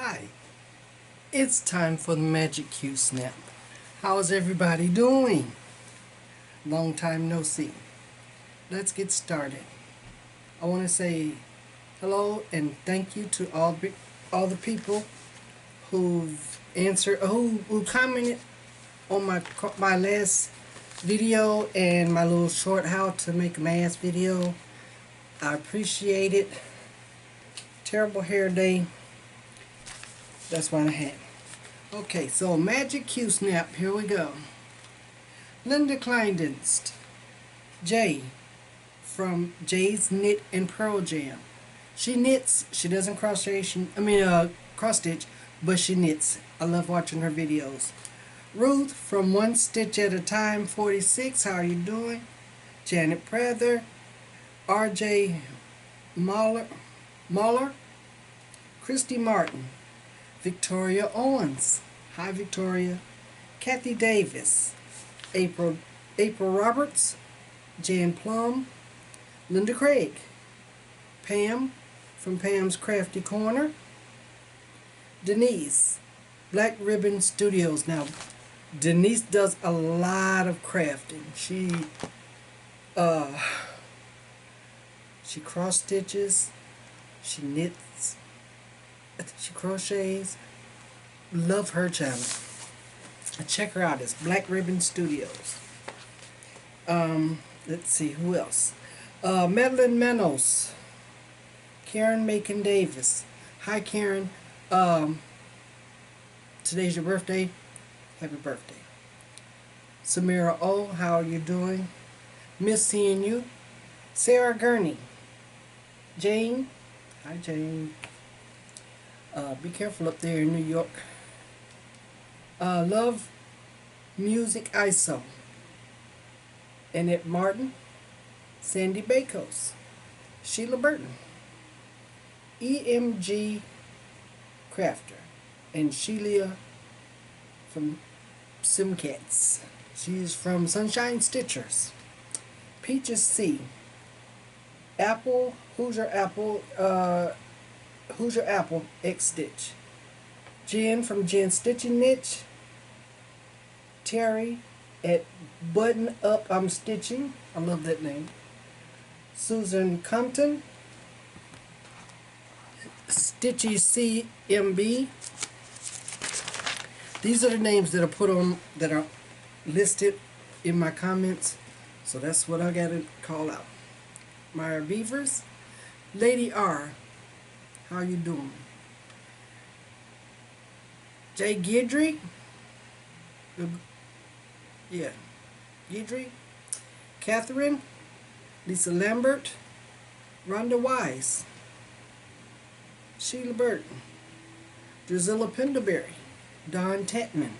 Hi, it's time for the Magic Q Snap. How's everybody doing? Long time no see. Let's get started. I want to say hello and thank you to all the people who've answered, who commented on my last video and my little short how to make a mask video. I appreciate it. Terrible hair day. That's what I had. Okay, so Magic Q Snap, here we go. Linda Kleindienst, Jay, from Jay's Knit and Pearl Jam. She knits, she doesn't crochet, cross stitch, but she knits. I love watching her videos. Ruth from One Stitch at a Time 46, how are you doing? Janet Prather, RJ Mahler, Christy Martin, Victoria Owens, hi Victoria, Kathy Davis, April Roberts, Jan Plum, Linda Craig, Pam from Pam's Crafty Corner, Denise, Black Ribbon Studios. Now, Denise does a lot of crafting. She cross stitches, she knits, she crochets. Love her channel. Check her out. It's Black Ribbon Studios. Let's see who else. Madeline Manos, Karen Macon Davis. Hi Karen. Today's your birthday. Happy birthday. Samira O, how are you doing? Miss seeing you. Sarah Gurney. Jane. Hi Jane. Be careful up there in New York. Love Music ISO. Annette Martin. Sandy Bakos. Sheila Burton. EMG Crafter. And Sheila from Simcats. She's from Sunshine Stitchers. Peaches C. Apple, Hoosier Apple X Stitch. Jen from Jen Stitching Niche. Terry at Button Up I'm Stitching. I love that name. Susan Compton. Stitchy CMB. These are the names that are listed in my comments. So that's what I gotta call out. Myra Beavers. Lady R. How you doing? Jay Guidry. Yeah. Guidry. Catherine. Lisa Lambert. Rhonda Wise. Sheila Burton. Drusilla Pendlebury. Don Tatman.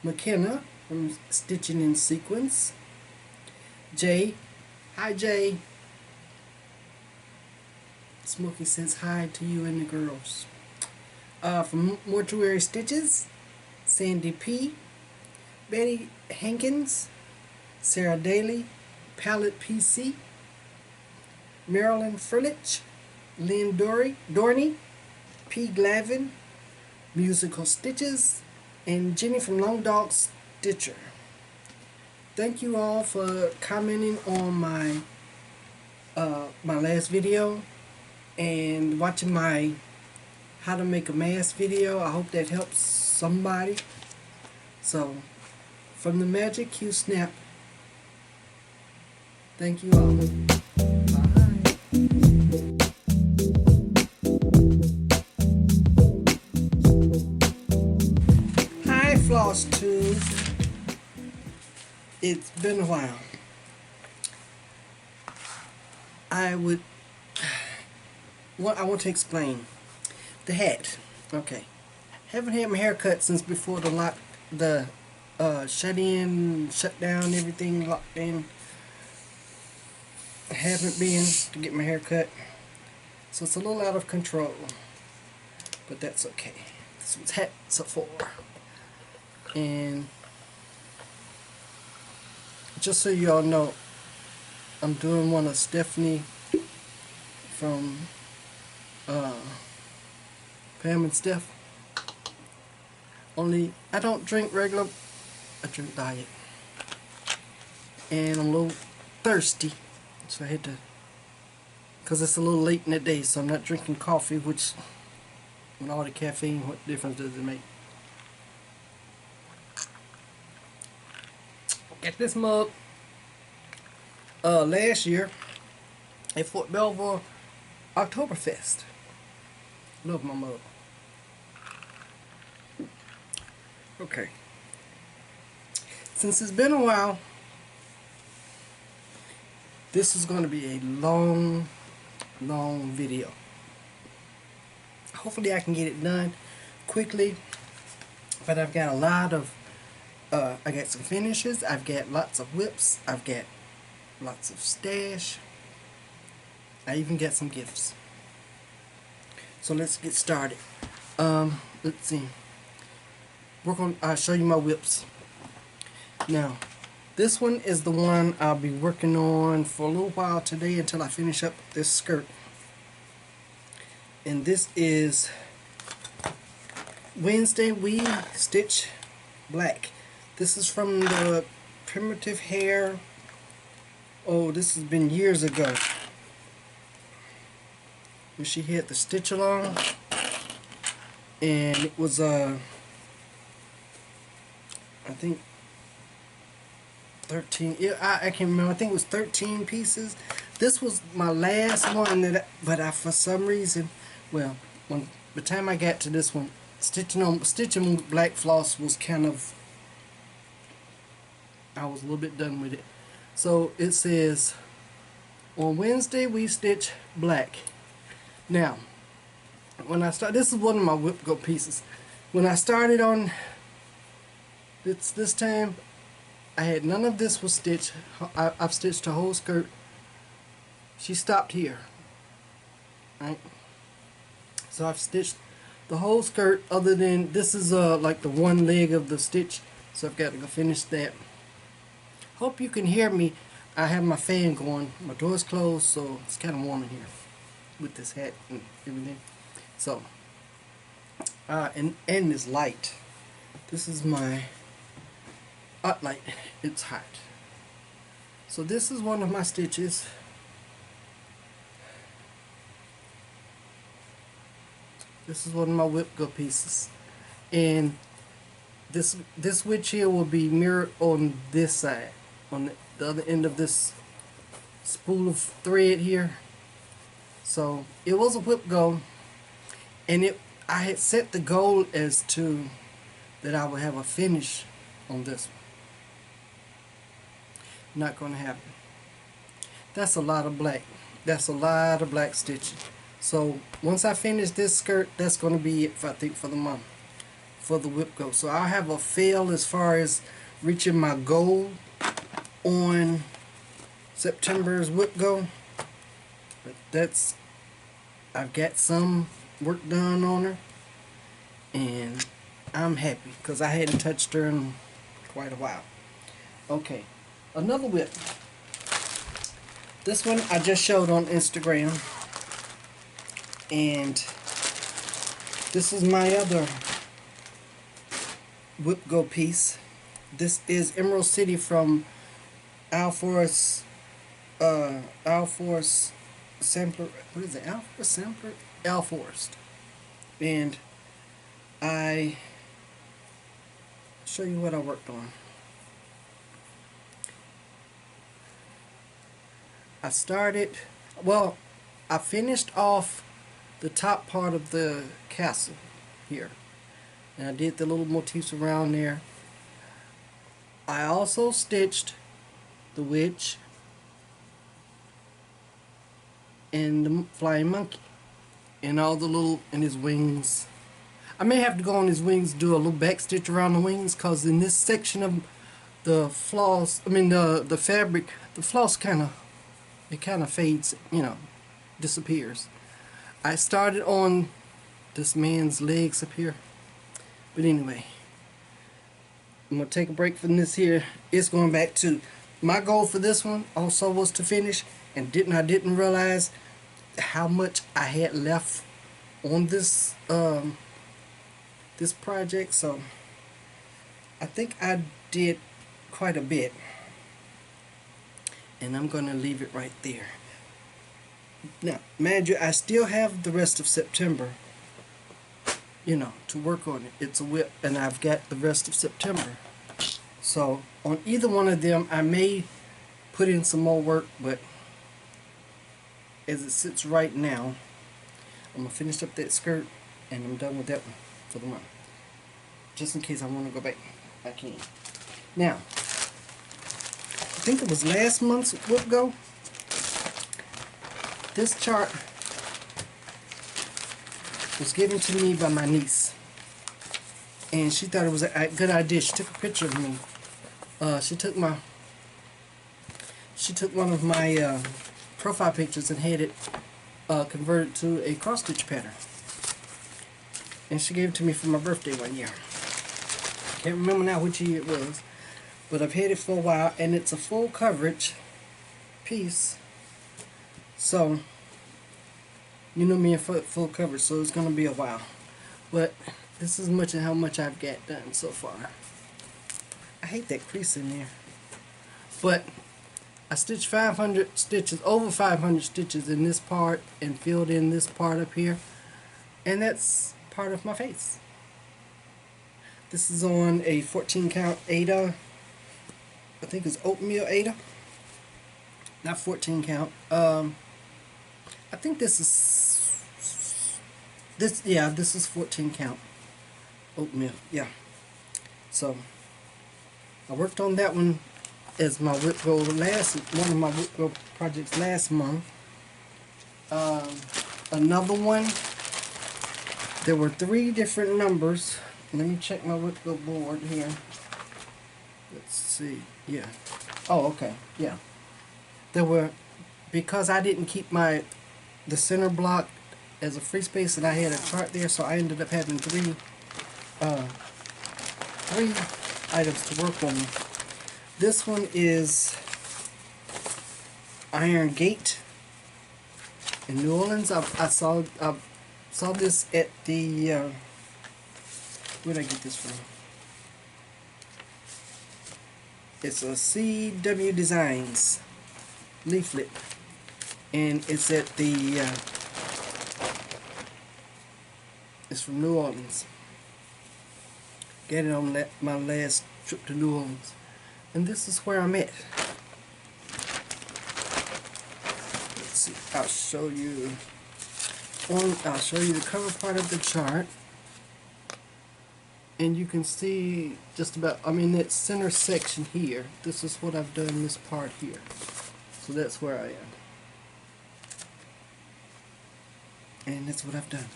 McKenna from Stitching in Sequence. Jay. Hi Jay. Smokey says hi to you and the girls. From Mortuary Stitches, Sandy P, Betty Hankins, Sarah Daly, Palette PC, Marilyn Furlich, Lynn Dorney, P. Glavin, Musical Stitches, and Jenny from Long Dog Stitcher. Thank you all for commenting on my last video and watching my how to make a mask video. I hope that helps somebody. So, from the Magic Q Snap, thank you all. Bye. Hi Floss Tooth. It's been a while. I want to explain the hat. Okay, haven't had my hair cut since before the shut down, everything locked in. I haven't been to get my hair cut, so it's a little out of control, but that's okay. This was hats are for. And just so you all know, I'm doing one of Stephanie from Pam and Steph. Only I don't drink regular, I drink diet. And I'm a little thirsty, so I had to, because it's a little late in the day, so I'm not drinking coffee, which, with all the caffeine, what difference does it make? Get this mug. Last year at Fort Belvoir Oktoberfest. Love my mug. Okay. Since it's been a while, this is going to be a long video. Hopefully I can get it done quickly, but I've got a lot of I got some finishes, I've got lots of whips, I've got lots of stash, I even got some gifts. So let's get started. Let's see. I'll show you my whips. Now, this one is the one I'll be working on for a little while today until I finish up this skirt. And this is Wednesday We Stitch Black. This is from the Primitive Hair. Oh, this has been years ago, when she had the stitch along, and it was I think 13. I can't remember. I think it was 13 pieces. This was my last one but for some reason, well, when the time I got to this one, stitching with black floss was kind of, I was a little bit done with it. So it says, on Wednesday we stitch black. Now, when I start, this is one of my whip go pieces. When I started on this time, I had none of this was stitched. I've stitched the whole skirt. She stopped here, right? So I've stitched the whole skirt, other than this is like the one leg of the stitch, so I've got to go finish that. Hope you can hear me. I have my fan going. My door's closed, so it's kind of warm in here with this hat and everything. So, and this light. This is my light. It's hot. So this is one of my stitches. This is one of my whip go pieces, and this witch here will be mirrored on this side, on the other end of this spool of thread here. So it was a whip go, and I had set the goal as to that I would have a finish on this one. Not going to happen. That's a lot of black. That's a lot of black stitching. So once I finish this skirt, that's going to be it, I think, for the month, for the whip go. So I'll have a fail as far as reaching my goal on September's whip go. But I've got some work done on her, and I'm happy because I hadn't touched her in quite a while. Okay, another whip. This one I just showed on Instagram, and this is my other whip go piece. This is Emerald City from Alforest Sampler. What is it? Alforest Sampler? Alforest. And I show you what I worked on. I finished off the top part of the castle here, and I did the little motifs around there. I also stitched the witch and the flying monkey and all the little, and his wings. I may have to go on his wings, do a little back stitch around the wings, because in this section of the floss, the fabric, the floss kind of fades, disappears. I started on this man's legs up here, but anyway, I'm gonna take a break from this here. It's going back to my goal for this one also was to finish, and I didn't realize how much I had left on this this project. So I think I did quite a bit, and I'm gonna leave it right there. Now, mind you, I still have the rest of September, to work on it. It's a whip, and I've got the rest of September. So on either one of them, I may put in some more work, but as it sits right now, I'm gonna finish up that skirt, and I'm done with that one for the month. Just in case I want to go back, I can. Now, I think it was last month's whip go. This chart was given to me by my niece, and she thought it was a good idea. She took a picture of me. She took one of my profile pictures and had it converted to a cross stitch pattern, and she gave it to me for my birthday one year. Can't remember now which year it was, but I've had it for a while, and it's a full coverage piece. So, you know me in full coverage, so it's going to be a while. But this is much of how much I've got done so far. I hate that crease in there. But I stitched 500 stitches, over 500 stitches in this part, and filled in this part up here. And that's part of my face. This is on a 14 count Aida. I think it's oatmeal Aida. Not 14 count. I think this is this is 14 count oatmeal. Yeah. So I worked on that one as my whip go one of my whip go projects last month. Another one. There were 3 different numbers. Let me check my whip go board here. Let's see. Yeah. Oh, okay. Yeah. There were, because I didn't keep the center block as a free space, and I had a chart there, so I ended up having three items to work on. This one is Iron Gate in New Orleans. I saw this at the where did I get this from? It's a CW Designs leaflet, and it's at the it's from New Orleans. Got it on my last trip to New Orleans, and this is where I'm at. Let's see. I'll show you the cover part of the chart, and you can see just about, that center section here. This is what I've done, this part here. So that's where I am. And that's what I've done.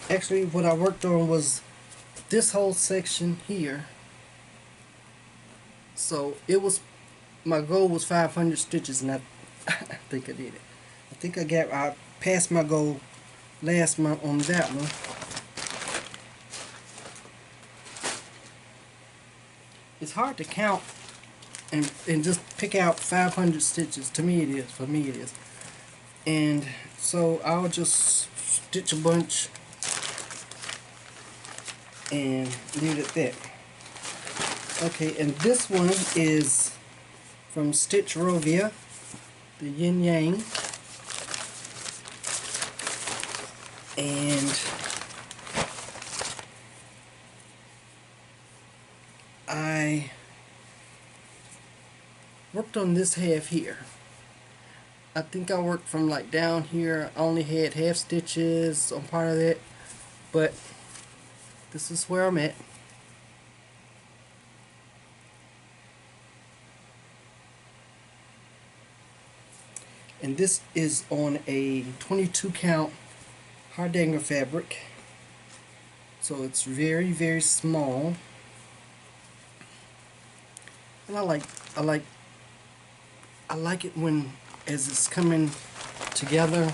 Actually, what I worked on was this whole section here. So my goal was 500 stitches, and I think I did it. I think I passed my goal last month on that one. It's hard to count and just pick out 500 stitches. To me it is, for me it is. And so I'll just stitch a bunch and leave it at that. Okay, and this one is from Stitch Rovia, the Yin Yang. And I worked on this half here. I think I worked from like down here. I only had half stitches on part of that, but this is where I'm at. And this is on a 22 count hardanger fabric, so it's very, very small. And I like it when as it's coming together.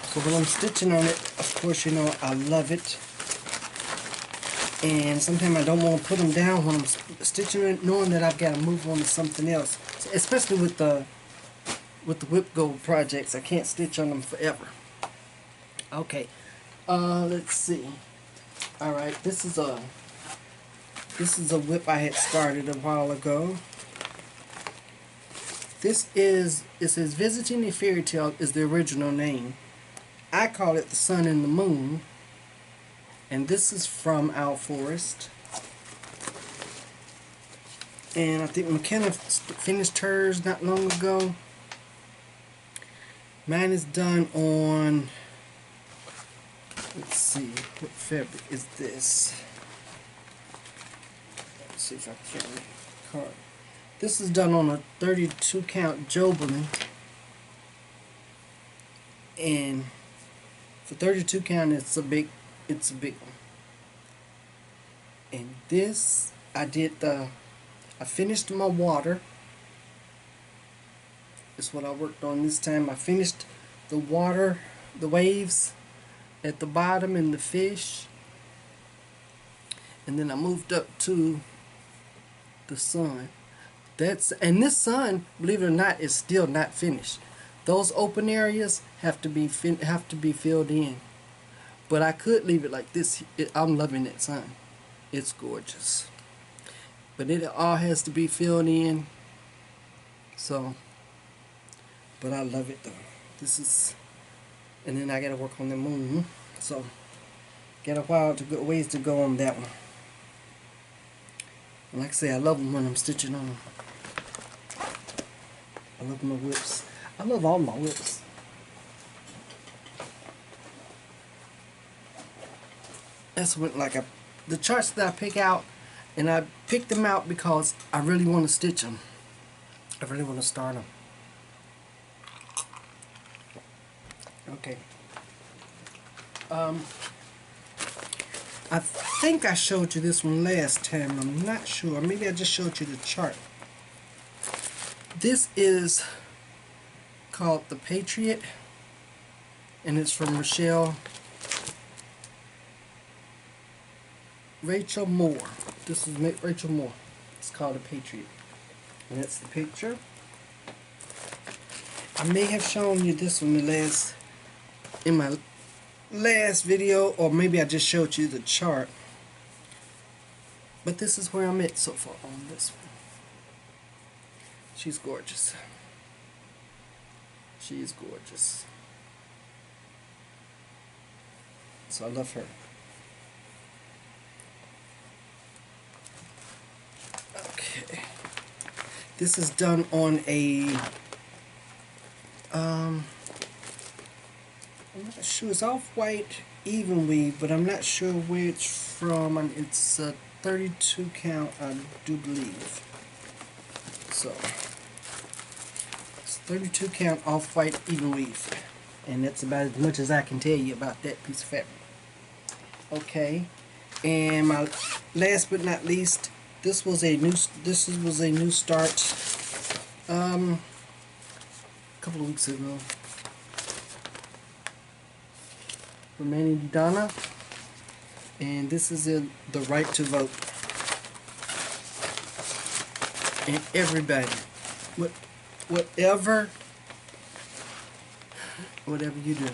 So when I'm stitching on it, of course, I love it. And sometimes I don't want to put them down when I'm stitching it, knowing that I've got to move on to something else. Especially with the whip gold projects, I can't stitch on them forever. Okay, let's see. Alright, this is a whip I had started a while ago. This is, it says Visiting a Fairy Tale is the original name. I call it The Sun and the Moon. And this is from Owl Forest. And I think McKenna finished hers not long ago. Mine is done on, let's see, what fabric is this? Let's see if I can card. This is done on a 32 count Jobeling. And for 32 count it's a big one. And this, I finished my water. Is what I worked on this time. I finished the water, the waves at the bottom and the fish. And then I moved up to the sun. And this sun, believe it or not, is still not finished. Those open areas have to be filled in. But I could leave it like this. I'm loving that sun. It's gorgeous. But it all has to be filled in. So, but I love it though. This is, and then I gotta work on the moon. So, got a ways to go on that one. And like I say, I love them when I'm stitching on them. I love my whips. I love all my whips. That's what, the charts that I pick out, and I pick them out because I really want to stitch them. I really want to start them. Okay. I think I showed you this one last time. I'm not sure. Maybe I just showed you the chart. This is called The Patriot, and it's from Rachel Moore. This is Rachel Moore. It's called The Patriot. And that's the picture. I may have shown you this one in my last video, or maybe I just showed you the chart. But this is where I'm at so far on this one. She's gorgeous. She is gorgeous. So I love her. Okay. This is done on a I'm not sure, it's off-white even weave, but I'm not sure where it's from. It's a 32 count, I do believe. So it's 32 count off-white even weave, and that's about as much as I can tell you about that piece of fabric. Okay, and my last but not least, this was a new start a couple of weeks ago. From Manny Donna, and this is the right to vote. And everybody, whatever you do,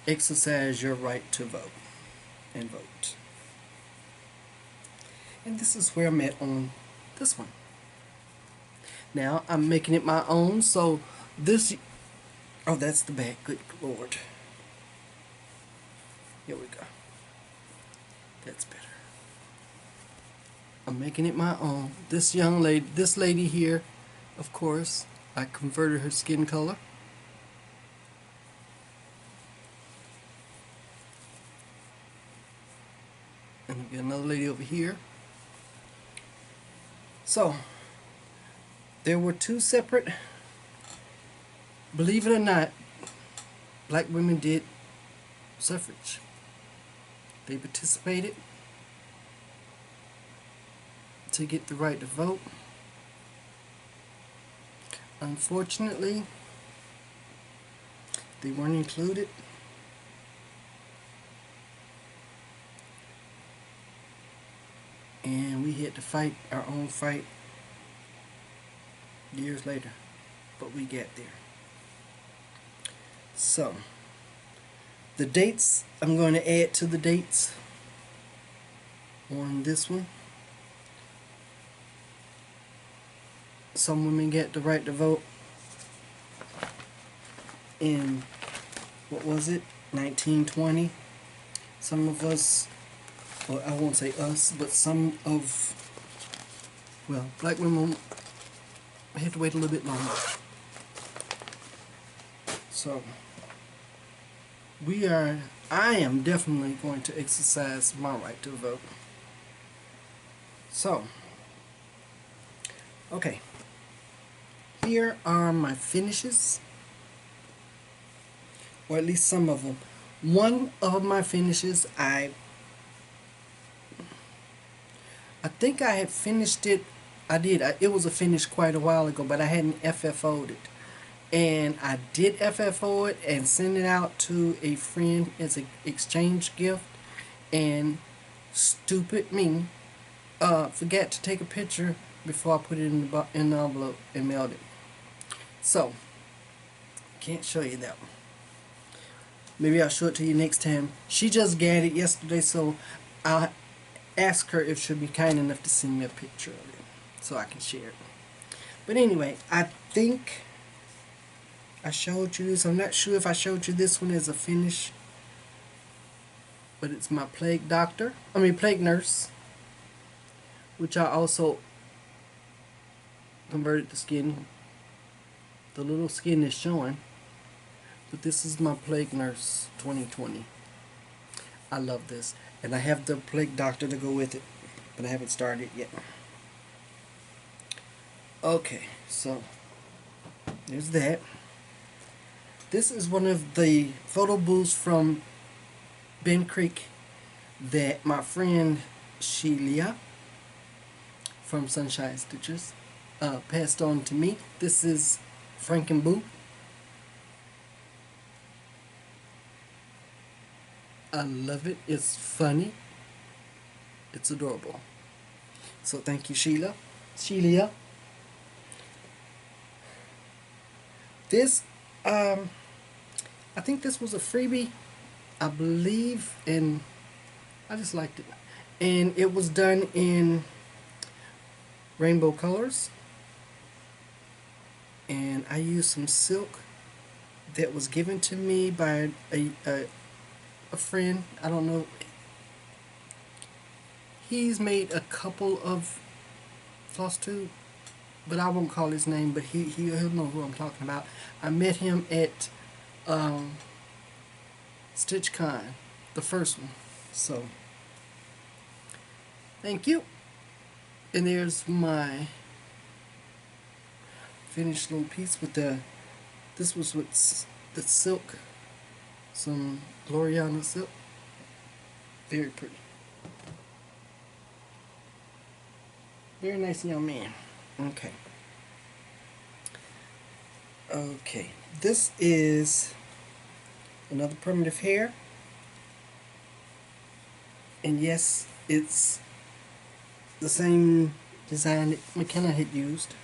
exercise your right to vote and vote. And this is where I'm at on this one. Now I'm making it my own, so this, oh, that's the back, good Lord. Here we go. That's better. I'm making it my own. This lady here, of course, I converted her skin color. And we got another lady over here. So, there were two separate, believe it or not, black women did suffrage. They participated to get the right to vote. Unfortunately, they weren't included. And we had to fight our own fight years later, but we got there. So, the dates, I'm going to add to the dates on this one. Some women get the right to vote in, what was it, 1920. Some of us, well, I won't say us, but some of, well, black women had to wait a little bit longer. So, I am definitely going to exercise my right to vote. So, okay. Here are my finishes, or at least some of them. One of my finishes, I think I had finished it. I did. It was a finish quite a while ago, but I hadn't FFO'd it. And I did FFO it and send it out to a friend as an exchange gift. And stupid me forgot to take a picture before I put it in the envelope and mailed it. So, can't show you that one. Maybe I'll show it to you next time. She just got it yesterday, so I'll ask her if she'll be kind enough to send me a picture of it so I can share it. But anyway, I think I showed you this. I'm not sure if I showed you this one as a finish, but it's my plague nurse, which I also converted the skin. The little skin is showing, but this is my plague nurse 2020. I love this, and I have the plague doctor to go with it, but I haven't started yet. Okay, so there's that. This is one of the photo booths from Ben Creek that my friend Sheila from Sunshine Stitchers passed on to me. This is Frankenboo. I love it. It's funny. It's adorable. So thank you, Sheila. This, I think this was a freebie, I believe, and I just liked it. And it was done in rainbow colors. And I used some silk that was given to me by a friend. I don't know. He's made a couple of floss tube, but I won't call his name, but he'll know who I'm talking about. I met him at StitchCon, the first one. So, thank you. And there's my finished little piece with this was with the silk, some Gloriana silk. Very pretty. Very nice young man. Okay. Okay. This is another primitive hair. And yes, it's the same design that McKenna had used.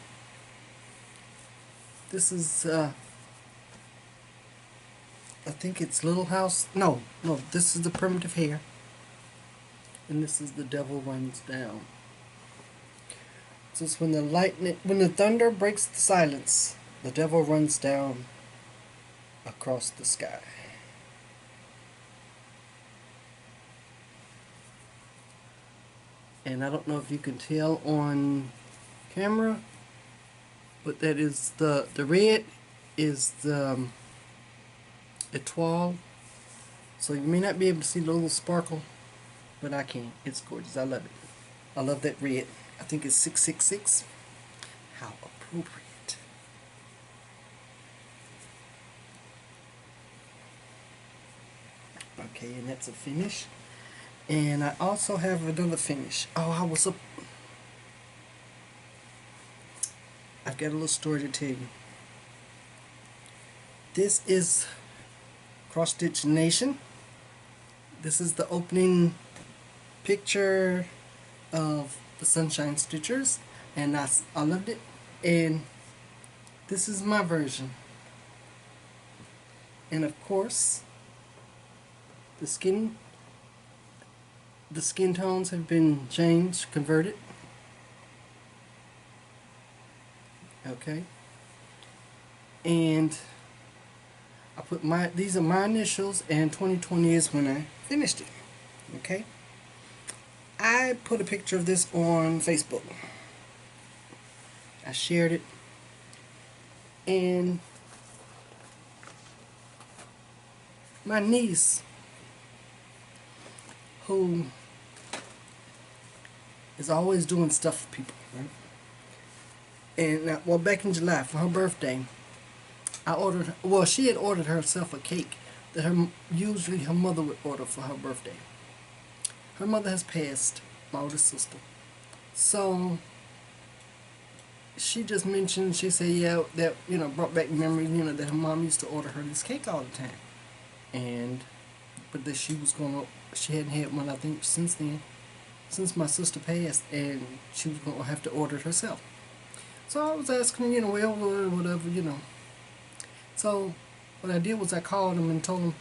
This is, I think it's Little House. No, this is the primitive hair. And this is the devil runs down. So it's when the thunder breaks the silence, the devil runs down across the sky. And I don't know if you can tell on camera, but that is the red is the etoile. So you may not be able to see the little sparkle, but I can. It's gorgeous. I love it. I love that red. I think it's 666. How appropriate. Okay, and that's a finish. And I also have another finish. Oh, I've got a little story to tell you. This is Cross Stitch Nation. This is the opening picture of the Sunshine Stitchers, and I loved it. And this is my version. And of course, the skin the skin tones have been changed, converted. Okay. And I put these are my initials, and 2020 is when I finished it. Okay. I put a picture of this on Facebook. I shared it, and my niece, who is always doing stuff for people, right? And well, back in July for her birthday, I ordered. Well, she had ordered herself a cake that usually her mother would order for her birthday. Her mother has passed, my older sister. So she just mentioned, she said, yeah, that, brought back memory, that her mom used to order her this cake all the time. But that she hadn't had one, I think, since then, since my sister passed, and she was going to have to order it herself. So I was asking, well, whatever. So what I did was I called them and told them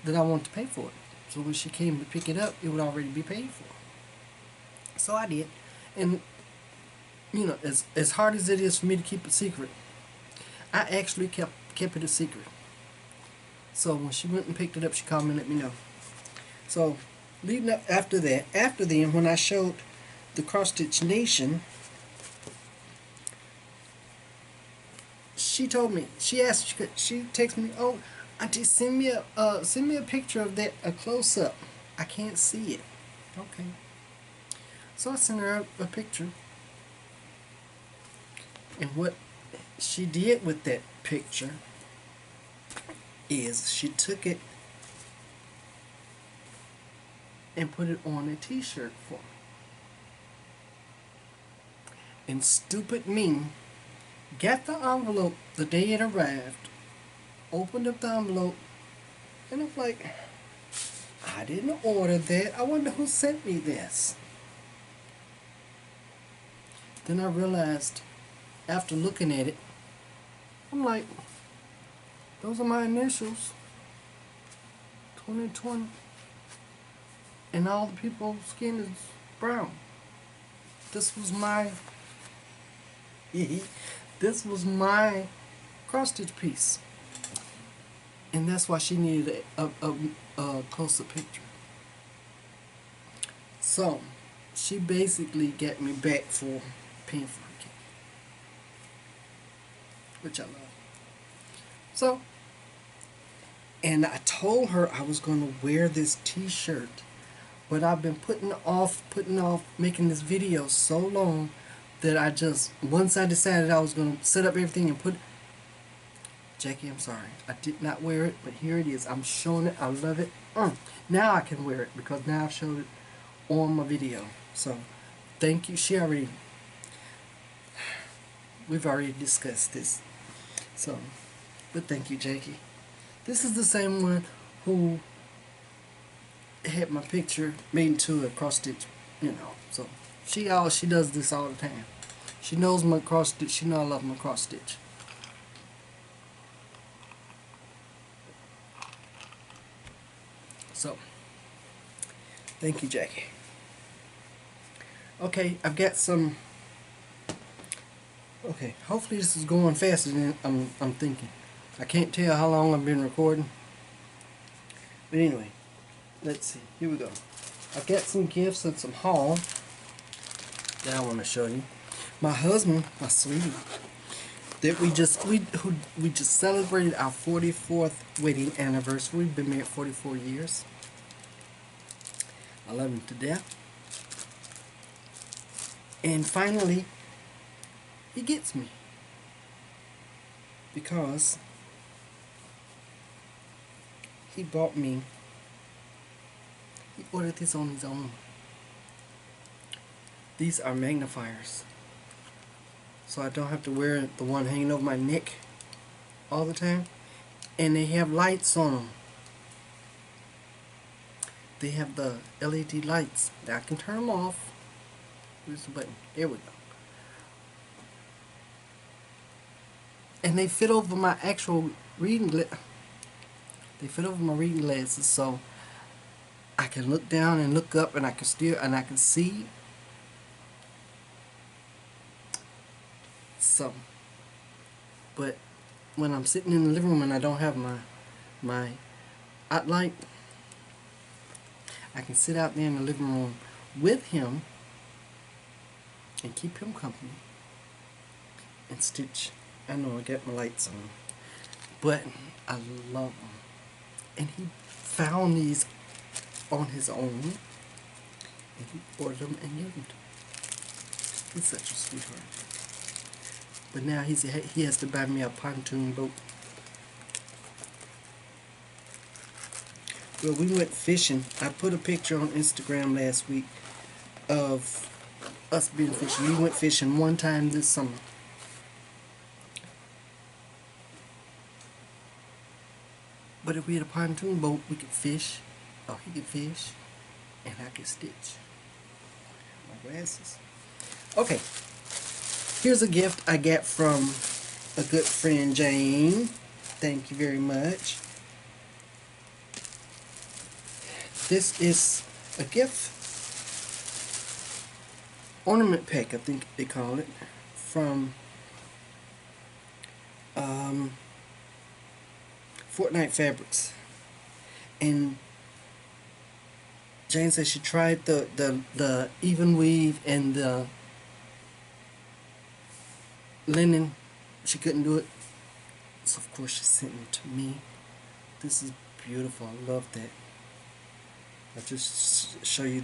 that I wanted to pay for it. So when she came to pick it up, it would already be paid for. So I did. And, as hard as it is for me to keep a secret, I actually kept it a secret. So when she went and picked it up, she called me and let me know. So leading up after then, when I showed the Cross Stitch Nation, she told me, she texted me, oh, Auntie, send me a picture of that, a close up. I can't see it. Okay. So I sent her a picture. And what she did with that picture is she took it and put it on a t-shirt for me. And stupid me got the envelope the day it arrived, opened up the envelope, and I'm like, I didn't order that. I wonder who sent me this. Then I realized, after looking at it, I'm like, those are my initials, 2020, and all the people's skin is brown. This was my cross stitch piece, and that's why she needed a closer picture. So she basically got me back for paying for her cake, which I love. So, and I told her I was going to wear this t-shirt, but I've been putting off making this video so long that once I decided I was going to set up everything and Jackie, I'm sorry, I did not wear it, but here it is. I'm showing it. I love it. Now I can wear it because now I've showed it on my video. So, thank you. We've already discussed this. So, but thank you, Jackie. This is the same one who had my picture made into a cross stitch, So she does this all the time. She knows my cross stitch. She knows I love my cross stitch. So, thank you, Jackie. Okay, I've got some. Okay, hopefully this is going faster than I'm thinking. I can't tell how long I've been recording. But anyway, let's see. Here we go. I've got some gifts and some haul that I want to show you. My husband, my sweetie, that we just celebrated our 44th wedding anniversary. We've been married 44 years. I love him to death. And finally, he gets me. Because he ordered this on his own. These are magnifiers. So I don't have to wear the one hanging over my neck all the time. And they have lights on them. They have the LED lights that I can turn them off. Where's the button? There we go. And they fit over my actual reading glasses, so I can look down and look up, and I can see. So, but when I'm sitting in the living room and I don't have my outlight, I can sit out there in the living room with him and keep him company and stitch. I know I got my lights on, but I love him. And he found these on his own, and he ordered them and used them. He's such a sweetheart. But now he has to buy me a pontoon boat. Well, we went fishing. I put a picture on Instagram last week of us being fishing. We went fishing one time this summer. But if we had a pontoon boat, we could fish, or he could fish, and I could stitch. My glasses. Okay, here's a gift I got from a good friend, Jane. Thank you very much. This is a gift ornament pack, I think they call it, from Fortnite Fabrics. And Jane said she tried the even weave and the linen. She couldn't do it, so of course she sent it to me. This is beautiful. I love that. I'll just show you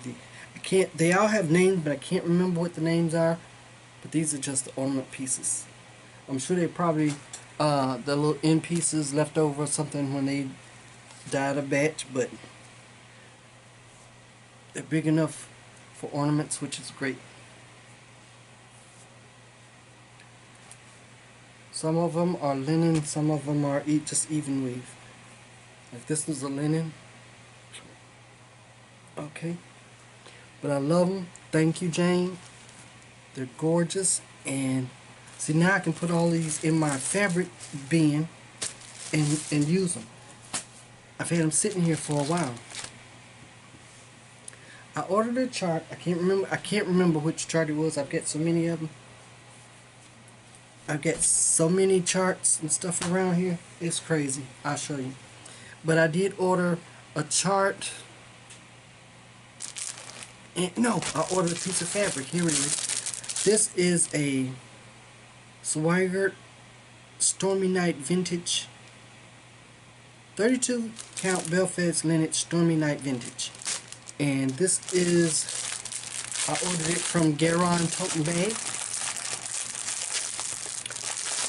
they all have names, but I can't remember what the names are. But these are just the ornament pieces. I'm sure they probably the little end pieces left over or something when they dyed a batch, but they're big enough for ornaments, which is great. Some of them are linen, some of them are just even weave. Like this was a linen. Okay, but I love them. Thank you, Jane. They're gorgeous. And see, now I can put all these in my fabric bin and use them. I've had them sitting here for a while. I ordered a chart. I can't remember which chart it was. I've got so many of them. I've got so many charts and stuff around here. It's crazy. I'll show you. But I did order a chart. And no, I ordered a piece of fabric. Here it is. This is a Swigert Stormy Night Vintage 32 count Belfast linen Stormy Night Vintage. And this is, I ordered it from Garon Toten Bag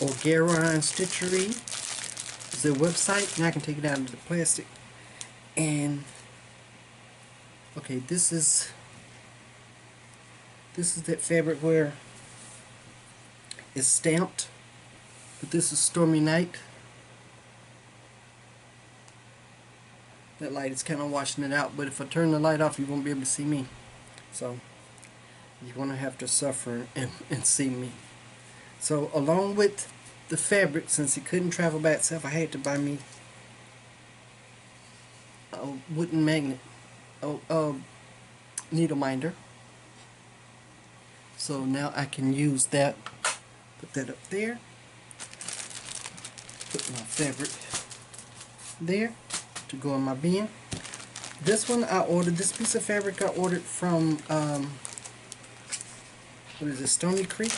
or Garon Stitchery is their website. Now I can take it out of the plastic. And okay, this is that fabric where it's stamped, but this is Stormy Night. That light is kind of washing it out, but if I turn the light off, you won't be able to see me. So you're going to have to suffer and see me. So along with the fabric, since it couldn't travel by itself, I had to buy me a wooden magnet, needle minder. So now I can use that, put that up there, put my fabric there to go in my bin. This one I ordered, this piece of fabric I ordered from, what is it, Stony Creek?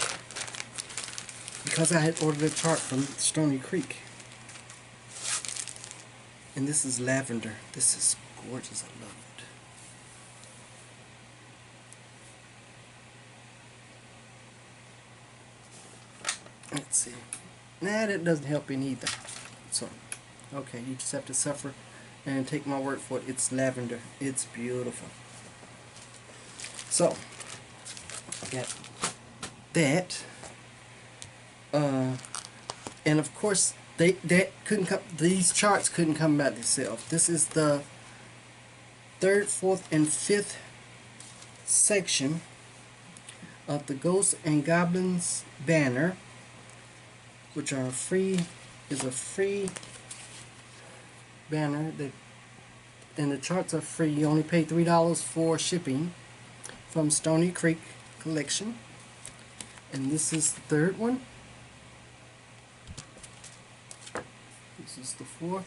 Because I had ordered a chart from Stony Creek. And this is lavender. This is gorgeous, I love it. Let's see. Nah, that doesn't help any either. So, okay, you just have to suffer and take my word for it. It's lavender. It's beautiful. So, I got that. And of course, these charts couldn't come by themselves. This is the 3rd, 4th, and 5th section of the Ghosts and Goblins banner, which are is a free banner that and the charts are free. You only pay $3 for shipping from Stony Creek Collection. And this is the third one. This is the fourth.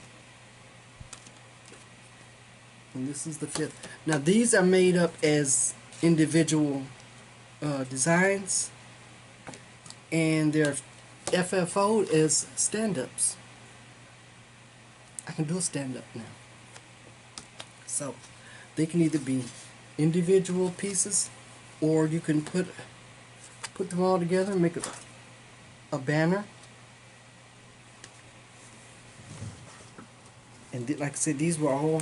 And this is the fifth. Now these are made up as individual designs, and they're FFO as stand-ups. I can do a stand-up now. So they can either be individual pieces, or you can put them all together and make a banner. And like I said, these were all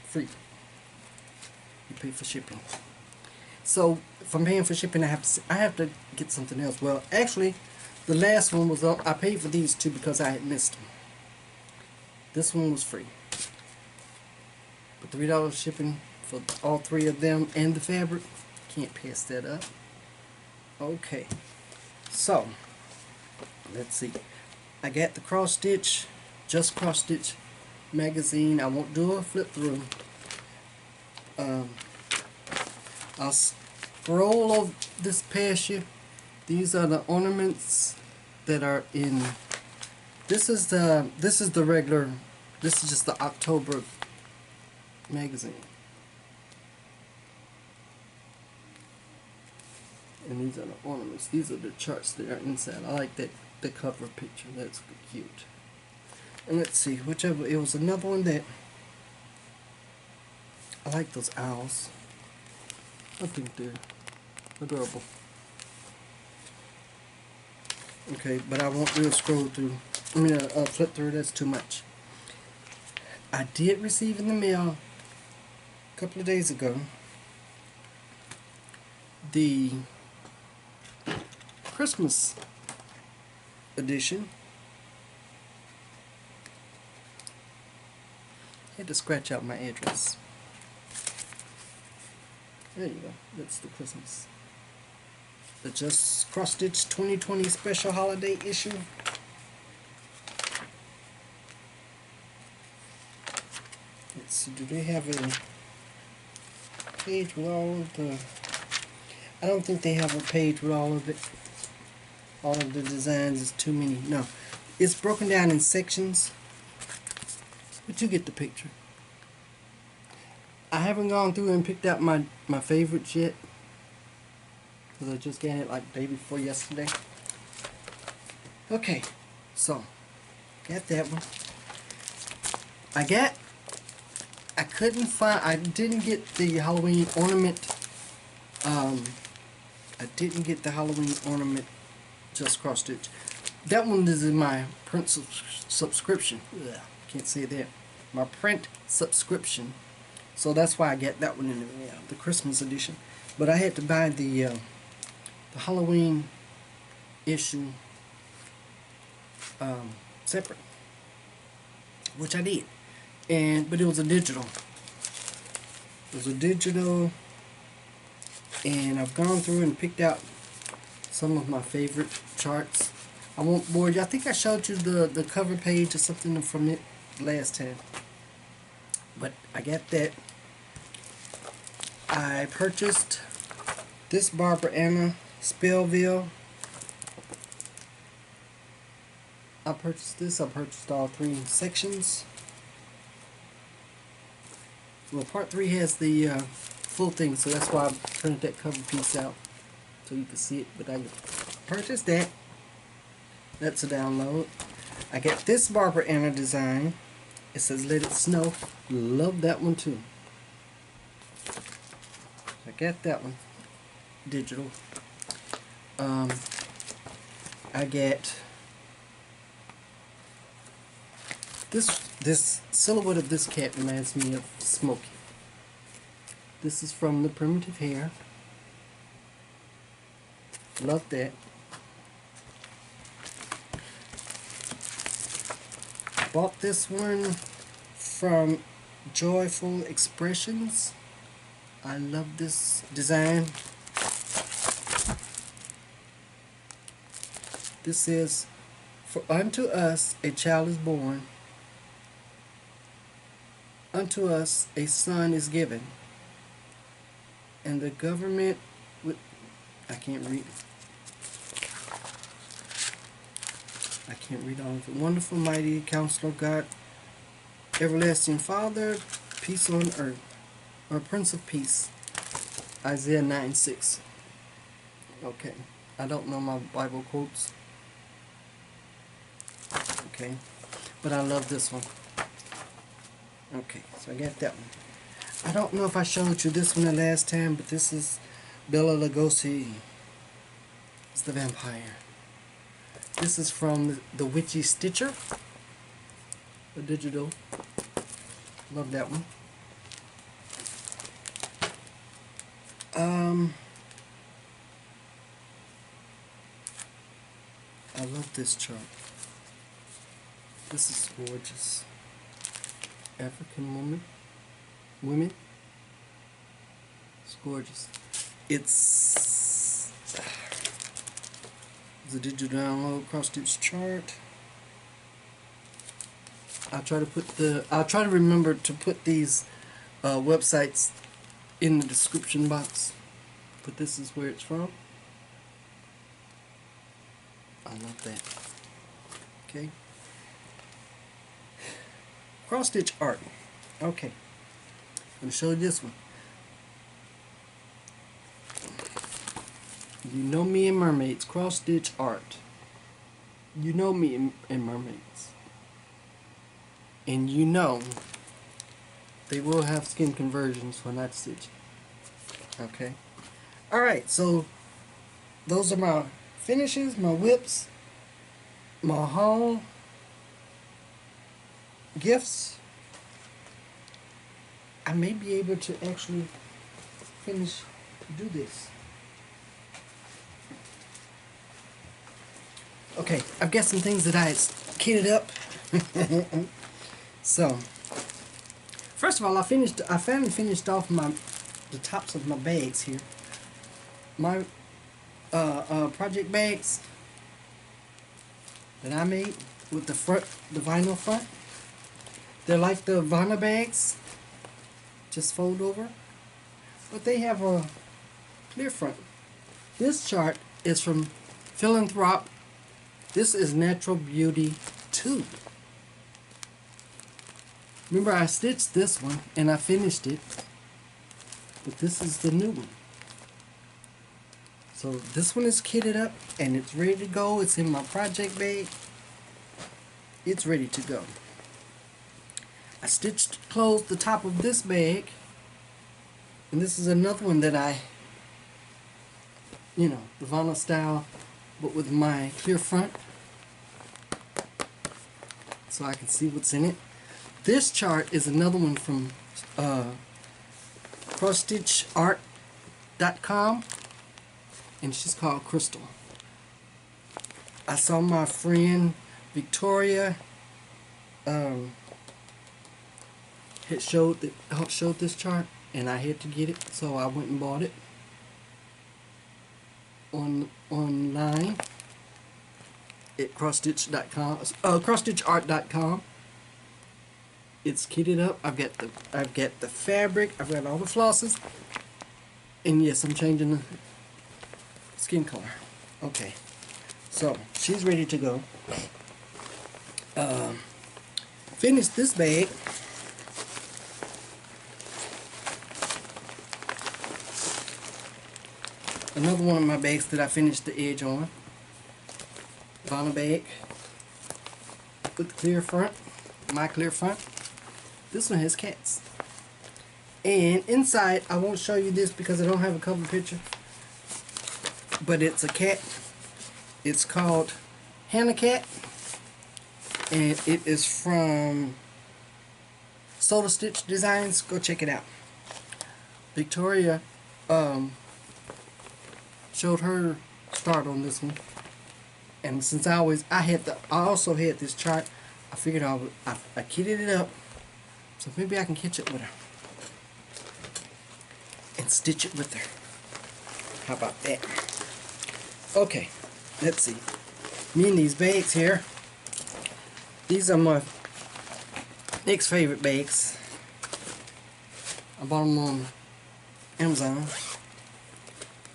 free. You pay for shipping. So if I'm paying for shipping, I have to get something else. Well, actually, the last one was I paid for these two because I had missed them. This one was free, but $3 shipping for all three of them and the fabric. Can't pass that up. Okay, so let's see. I got the cross stitch, just cross stitch magazine. I won't do a flip through. I'll scroll over this past you. These are the ornaments that are in. This is the regular. This is just the October magazine. And these are the ornaments. These are the charts that are inside. I like that the cover picture. That's cute. And let's see, whichever, it was another one that I like those owls. I think they're adorable. Okay, but I won't really scroll through. I mean, flip through. That's too much. I did receive in the mail a couple of days ago the Christmas edition. I had to scratch out my address. There you go. That's the Christmas. The Just Cross Stitch 2020 Special Holiday Issue. Let's see, do they have a page with all of the... I don't think they have a page with all of it. All of the designs is too many. No. It's broken down in sections. But you get the picture. I haven't gone through and picked out my favorites yet, because I just got it like the day before yesterday. Okay, so got that one. I couldn't find. I didn't get the Halloween ornament. I didn't get the Halloween ornament just cross stitch. That one is in my print subscription. Ugh, can't say that. My print subscription. So that's why I got that one in the Christmas edition. But I had to buy the Halloween issue separate, which I did. But it was a digital. It was a digital, and I've gone through and picked out some of my favorite charts. I won't bore you. I think I showed you the cover page or something from it last time. But I got that. I purchased this Barbara Anna Spellville. I purchased this. I purchased all three sections. Well, part 3 has the full thing, so that's why I printed that cover piece out so you can see it. But I purchased that. That's a download. I got this Barbara Anna design. It says "Let It Snow." Love that one too. I got that one digital. I get this silhouette of this cat reminds me of Smokey. This is from the Primitive Hair. Love that. Bought this one from Joyful Expressions. I love this design. This says, "For unto us a child is born, unto us a son is given, and the government with I can't read all of it. Wonderful, mighty Counselor, God, everlasting Father, peace on earth, or Prince of Peace. Isaiah 9:6. Okay, I don't know my Bible quotes. Okay, but I love this one. Okay, so I got that one. I don't know if I showed you this one the last time, but this is Bela Lugosi. It's the vampire. This is from the Witchy Stitcher, the digital. Love that one. I love this chart. This is gorgeous. African women. It's gorgeous. It's the digital download cross-stitch chart. I'll try to remember to put these websites in the description box. But this is where it's from. I love that. Okay. Cross-stitch art. Okay. I'm going to show you this one. You know me in mermaids. Cross-stitch art. You know me in mermaids. And you know they will have skin conversions for knot stitching. Okay. Alright, so those are my finishes, my whips, my haul, gifts. I may be able to actually do this. Okay, I've got some things that I kitted up. So, first of all, I finally finished off the tops of my bags here. My project bags that I made with the vinyl front. They're like the vinyl bags, just fold over, but they have a clear front. This chart is from Philanthrop. This is Natural Beauty 2. Remember, I stitched this one and I finished it, but this is the new one. So this one is kitted up and it's ready to go. It's in my project bag. It's ready to go. I closed the top of this bag, and this is another one that the vinyl style, but with my clear front, so I can see what's in it. This chart is another one from crossstitchart.com, and she's called Crystal. I saw my friend Victoria showed this chart, and I had to get it, so I went and bought it online at crossstitchart.com. It's kitted up. I've got the fabric. I've got all the flosses, and yes, I'm changing the skin color. Okay, so she's ready to go. Finished this bag. Another one of my bags that I finished the edge on. Vinyl bag with the clear front, my clear front. This one has cats. And inside, I won't show you this because I don't have a cover picture, but it's a cat. It's called Hannah Cat, and it is from Solar Stitch Designs. Go check it out. Victoria showed her start on this one, and since I also had this chart, I figured I kitted it up, so maybe I can catch it with her and stitch it with her. How about that? Okay, let's see. Me and these bags here. These are my next favorite bags. I bought them on Amazon.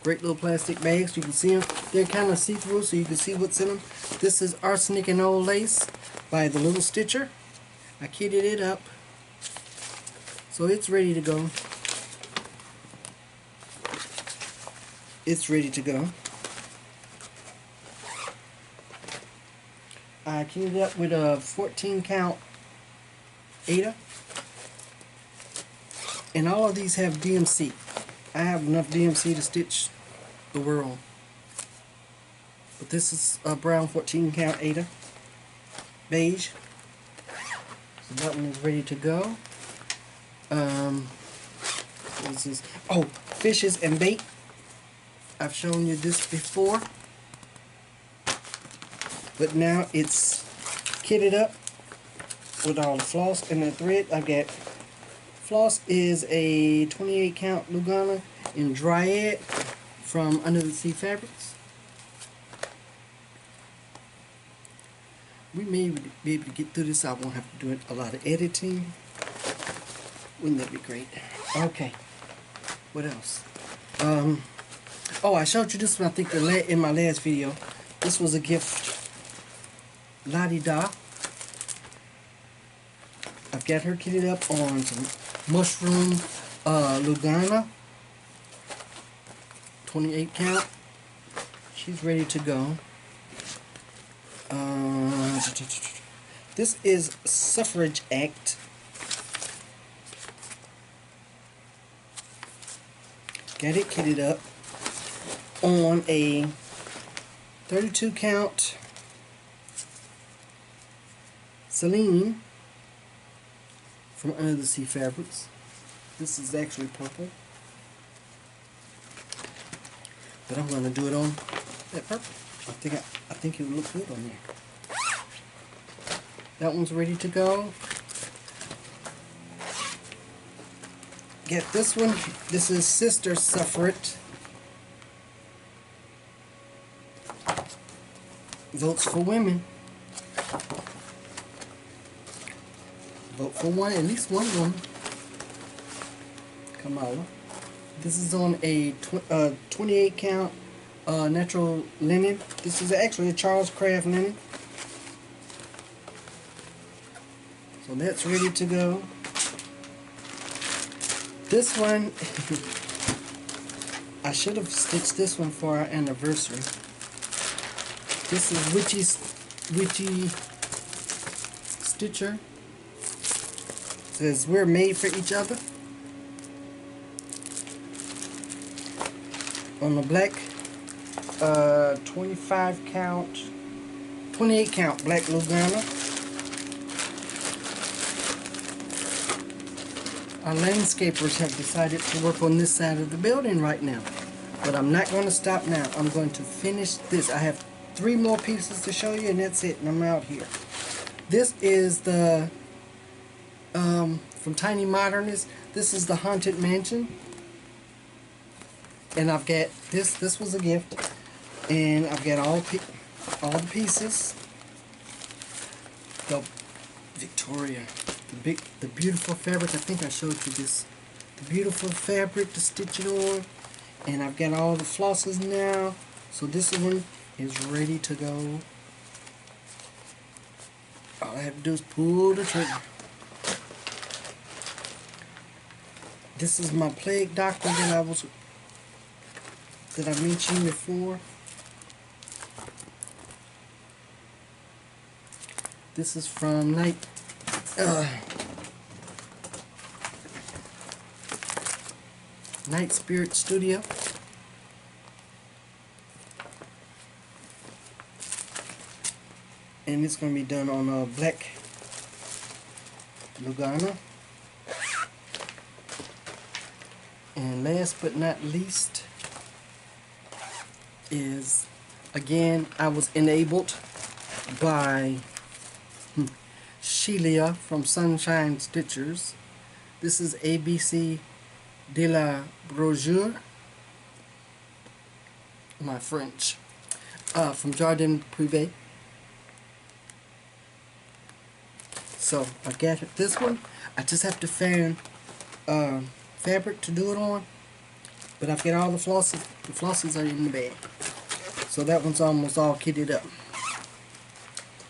Great little plastic bags. You can see them. They're kind of see-through, so you can see what's in them. This is Arsenic and Old Lace by the Little Stitcher. I kitted it up, so it's ready to go. It's ready to go. I kitted it up with a 14 count Ada. And all of these have DMC. I have enough DMC to stitch the world. But this is a brown 14 count Ada. Beige. So that one is ready to go. What is this? Oh, fishes and bait. I've shown you this before. But now it's kitted up with all the floss and the thread. I've got floss is a 28 count Lugana in Dryad from Under the Sea Fabrics. We may be able to get through this. I won't have to do a lot of editing. Wouldn't that be great? Okay. What else? Oh, I showed you this one, I think, in my last video. This was a gift. La-di-da. I've got her kitted up on some mushroom Lugana. 28 count. She's ready to go. This is Suffrage Act. Got it kitted up on a 32 count Celine from Under the Sea Fabrics. This is actually purple, but I'm going to do it on that purple. I think it will look good on there. That one's ready to go. Get this one. This is Sister Suffrage. Votes for women. Vote for one, at least one woman. Kamala. This is on a 28 count natural linen. This is actually a Charles Craft linen. So that's ready to go. This one, I should have stitched this one for our anniversary. This is Witchy Stitcher. It says we're made for each other. On the black 28 count black Lugana. Our landscapers have decided to work on this side of the building right now. But I'm not going to stop now. I'm going to finish this. I have 3 more pieces to show you, and that's it, and I'm out here. This is the from Tiny Modernist. This is the Haunted Mansion. And I've got this was a gift. And I've got all the pieces. The Victoria. The beautiful fabric. I think I showed you this. The beautiful fabric to stitch it on. And I've got all the flosses now. So this one is ready to go. All I have to do is pull the trigger. This is my plague doctor that I mentioned before. This is from Night Spirit Studio. And it's going to be done on a black Lugana. And last but not least is, again, I was enabled by Sheila from Sunshine Stitchers. This is ABC de la Brochure, my French, from Jardin Privé. So I got this one. I just have to fabric to do it on, but I've got all the flosses. The flosses are in the bag. So that one's almost all kitted up.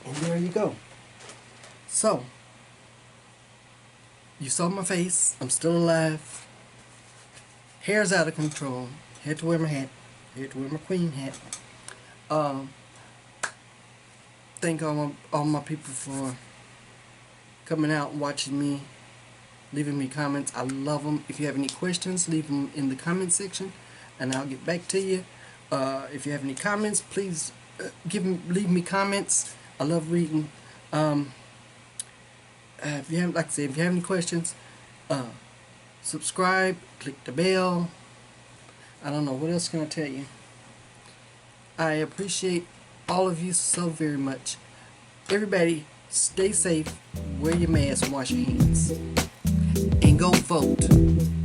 And there you go. So, you saw my face. I'm still alive. Hair's out of control. Had to wear my hat. Had to wear my queen hat. Thank all my people for coming out and watching me, leaving me comments. I love them. If you have any questions, leave them in the comment section, and I'll get back to you. If you have any comments, please leave me comments. I love reading. If you have, like I said, if you have any questions, subscribe, click the bell. I don't know what else can I tell you. I appreciate all of you so very much. Everybody, stay safe, wear your mask, and wash your hands, and go vote.